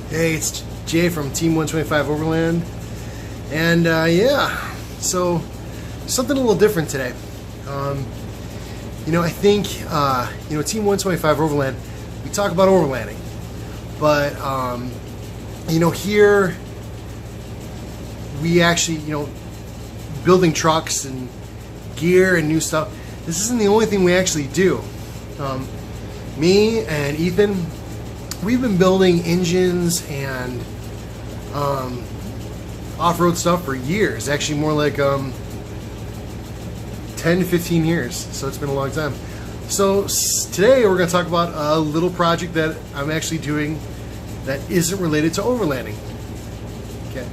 Hey, it's Jay from Team 125 Overland, and yeah, so something a little different today. I think Team 125 Overland, we talk about overlanding, but here we actually building trucks and gear and new stuff. This isn't the only thing we actually do. Me and Ethan, we've been building engines and off-road stuff for years. Actually more like 10 to 15 years, so it's been a long time. So today we're going to talk about a little project that I'm actually doing that isn't related to overlanding. Okay,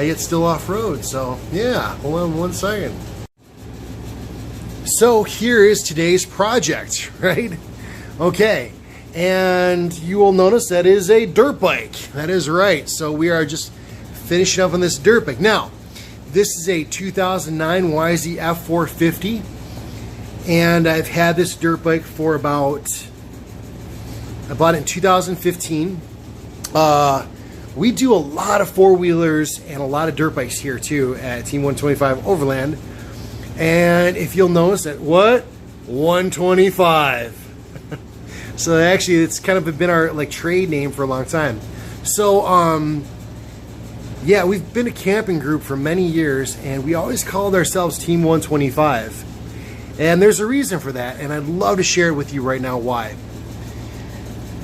yet still off-road, so yeah, hold on one second. So here is today's project, right? Okay, and you will notice that is a dirt bike. That is right. So we are just finishing up on this dirt bike. Now, this is a 2009 YZ F450, and I've had this dirt bike for about, I bought it in 2015. We do a lot of four-wheelers and a lot of dirt bikes here too at Team 125 Overland. And if you'll notice that, what? 125. So actually, it's kind of been our trade name for a long time. So yeah, we've been a camping group for many years, and we always called ourselves Team 125. And there's a reason for that, and I'd love to share it with you right now why.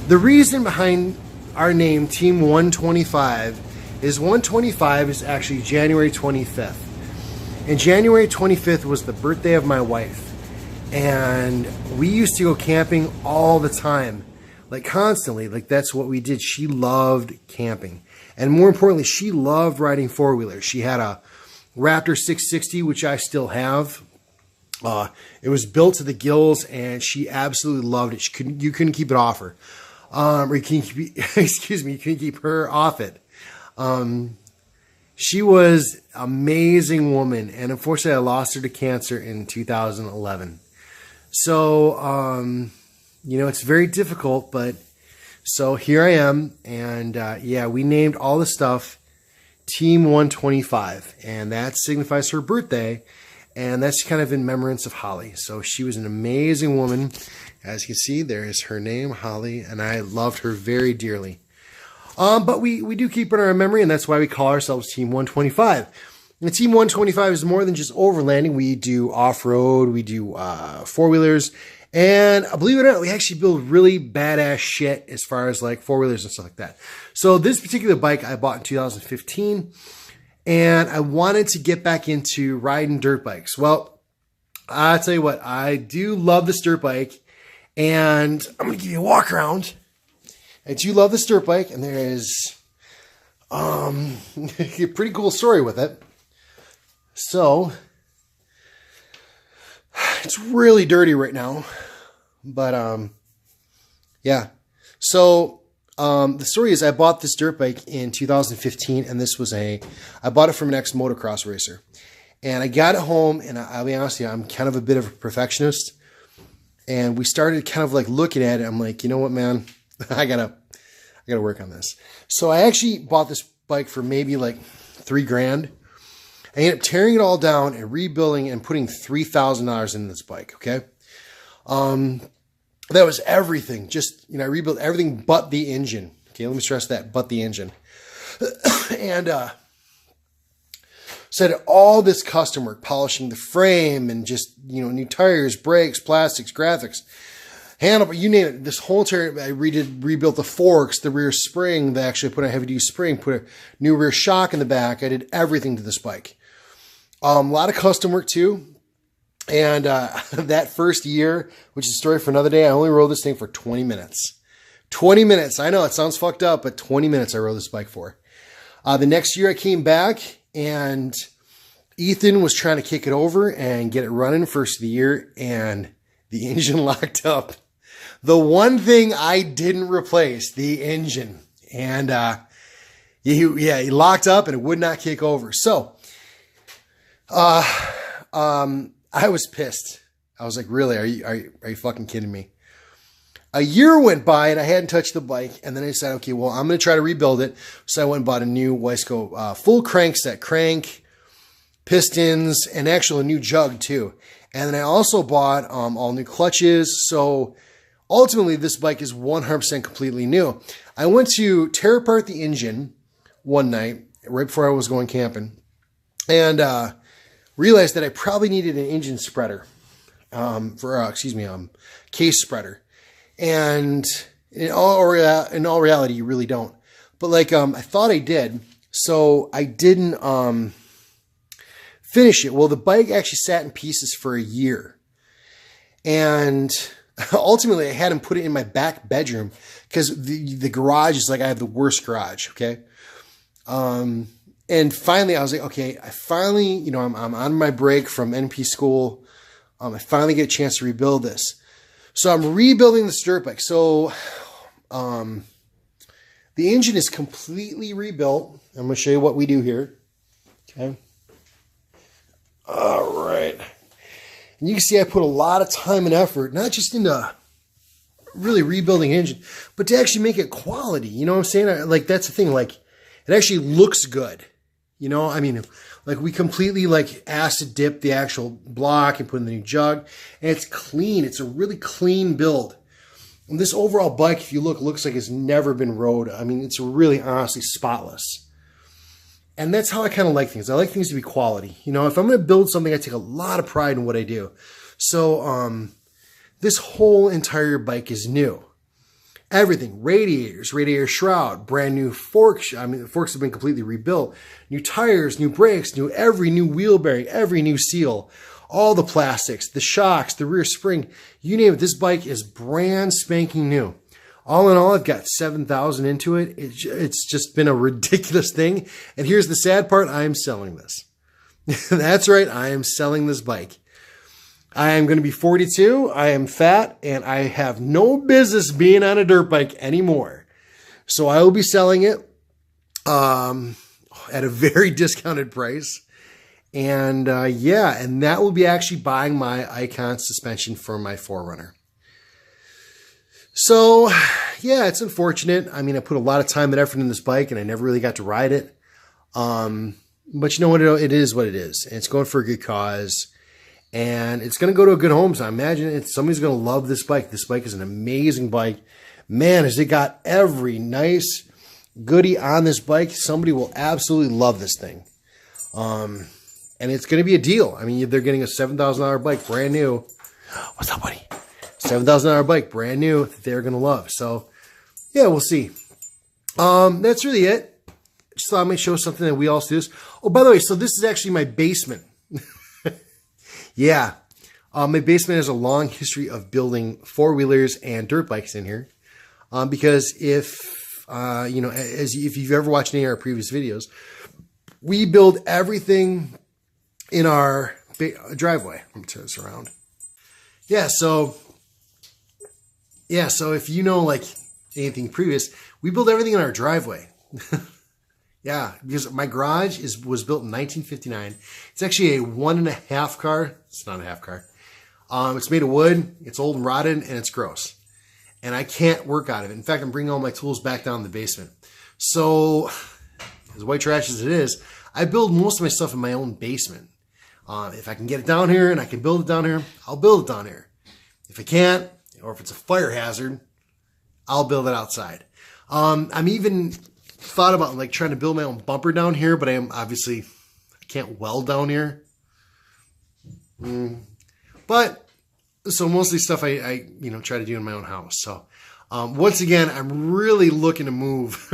The reason behind our name, Team 125, is 125 is actually January 25th. And January 25th was the birthday of my wife. And we used to go camping all the time, constantly. That's what we did. She loved camping. And more importantly, she loved riding four-wheelers. She had a Raptor 660, which I still have. It was built to the gills, and she absolutely loved it. You couldn't keep it off her. Or you couldn't keep, excuse me, you couldn't keep her off it. She was an amazing woman, and unfortunately I lost her to cancer in 2011. So, it's very difficult, but so here I am, and yeah, we named all the stuff Team 125, and that signifies her birthday, and that's kind of in remembrance of Holly. So she was an amazing woman. As you can see, there is her name, Holly, and I loved her very dearly. But we do keep it in our memory, and that's why we call ourselves Team 125. And Team 125 is more than just overlanding. We do off-road, we do four-wheelers, and believe it or not, we actually build really badass shit as far as four-wheelers and stuff like that. So this particular bike I bought in 2015, and I wanted to get back into riding dirt bikes. Well, I'll tell you what, I do love this dirt bike, and I'm going to give you a walk around. I do love this dirt bike, and there is a pretty cool story with it. So, it's really dirty right now, but yeah. So, the story is I bought this dirt bike in 2015, and this was I bought it from an ex-motocross racer. And I got it home, and I'll be honest with you, I'm kind of a bit of a perfectionist. And we started kind of looking at it. I'm like, you know what, man? I gotta work on this. So I actually bought this bike for maybe $3 grand. I ended up tearing it all down and rebuilding and putting $3,000 in this bike. Okay. That was everything. Just, I rebuilt everything but the engine. Okay. Let me stress that, but the engine. And, so I did all this custom work, polishing the frame and just, new tires, brakes, plastics, graphics, handlebar, you name it. This whole entire, I rebuilt the forks, the rear spring, they actually put a heavy-duty spring, put a new rear shock in the back. I did everything to this bike. A lot of custom work too. And that first year, which is a story for another day, I only rode this thing for 20 minutes. 20 minutes. I know it sounds fucked up, but 20 minutes I rode this bike for. The next year I came back, and Ethan was trying to kick it over and get it running first of the year, and the engine locked up. The one thing I didn't replace, the engine. And he locked up and it would not kick over. So I was pissed. I was like, really? Are you fucking kidding me? A year went by and I hadn't touched the bike. And then I decided, okay, well, I'm going to try to rebuild it. So I went and bought a new Wiseco full crank set, crank, pistons, and actually a new jug too. And then I also bought all new clutches. So ultimately, this bike is 100% completely new. I went to tear apart the engine one night right before I was going camping and realized that I probably needed an engine spreader case spreader. And in all reality, you really don't. But like, I thought I did, so I didn't finish it. Well, the bike actually sat in pieces for a year. And ultimately, I had him put it in my back bedroom because the garage is like, I have the worst garage, okay? And finally, I was like, okay, I finally, you know, I'm on my break from NP school. I finally get a chance to rebuild this. So I'm rebuilding this dirt bike. So the engine is completely rebuilt. I'm going to show you what we do here. Okay. All right. And you can see I put a lot of time and effort, not just into really rebuilding engine, but to actually make it quality. You know what I'm saying? Like, that's the thing. Like, it actually looks good. You know, I mean, like we completely like acid dip the actual block and put in the new jug, and it's clean. It's a really clean build. And this overall bike, if you look, looks like it's never been rode. I mean, it's really honestly spotless. And that's how I kind of like things. I like things to be quality. You know, if I'm going to build something, I take a lot of pride in what I do. So this whole entire bike is new. Everything, radiators, radiator shroud, brand new forks. I mean, the forks have been completely rebuilt. New tires, new brakes, every new wheel bearing, every new seal, all the plastics, the shocks, the rear spring, you name it. This bike is brand spanking new. All in all, I've got 7,000 into it. It's just been a ridiculous thing. And here's the sad part. I am selling this. That's right. I am selling this bike. I am going to be 42. I am fat and I have no business being on a dirt bike anymore. So I will be selling it at a very discounted price. And yeah, and that will be actually buying my Icon suspension for my 4Runner. So yeah, it's unfortunate. I mean, I put a lot of time and effort in this bike and I never really got to ride it. But you know what? It is what it is. And it's going for a good cause. And it's going to go to a good home. So I imagine somebody's going to love this bike. This bike is an amazing bike. Man, has it got every nice goodie on this bike. Somebody will absolutely love this thing. And it's going to be a deal. I mean, they're getting a $7,000 bike, brand new. What's up, buddy? $7,000 bike, brand new, that they're going to love. So, yeah, we'll see. That's really it. Just thought I might show something that we also do this. Oh, by the way, so this is actually my basement. Yeah, my basement has a long history of building four-wheelers and dirt bikes in here. Because if, you know, if you've ever watched any of our previous videos, we build everything in our driveway. Let me turn this around. So if you know, like, anything previous, we build everything in our driveway. Yeah, because my garage was built in 1959. It's actually a 1.5 car. It's not a half car. It's made of wood. It's old and rotten, and it's gross. And I can't work out of it. In fact, I'm bringing all my tools back down in the basement. So, as white trash as it is, I build most of my stuff in my own basement. If I can get it down here and I can build it down here, I'll build it down here. If I can't, or if it's a fire hazard, I'll build it outside. I'm even thought about like trying to build my own bumper down here, but I can't weld down here. But so most of the stuff I you know, try to do in my own house. So once again, I'm really looking to move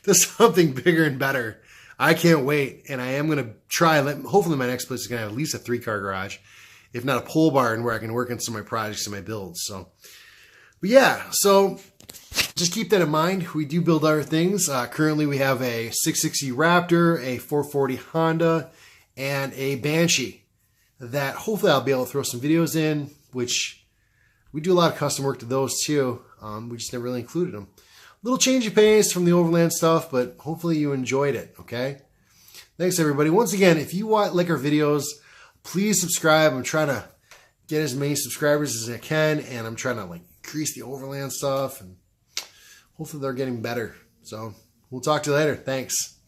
to something bigger and better. I can't wait, and I am going to try. Hopefully my next place is going to have at least a 3-car garage, if not a pole barn where I can work on some of my projects and my builds. So, but yeah, so just keep that in mind. We do build other things. Currently, we have a 660 Raptor, a 440 Honda, and a Banshee that hopefully I'll be able to throw some videos in, which we do a lot of custom work to those too. We just never really included them. Little change of pace from the Overland stuff, but hopefully you enjoyed it, okay? Thanks, everybody. Once again, if you like our videos, please subscribe. I'm trying to get as many subscribers as I can, and I'm trying to like decrease the Overland stuff, and hopefully they're getting better. So we'll talk to you later. Thanks.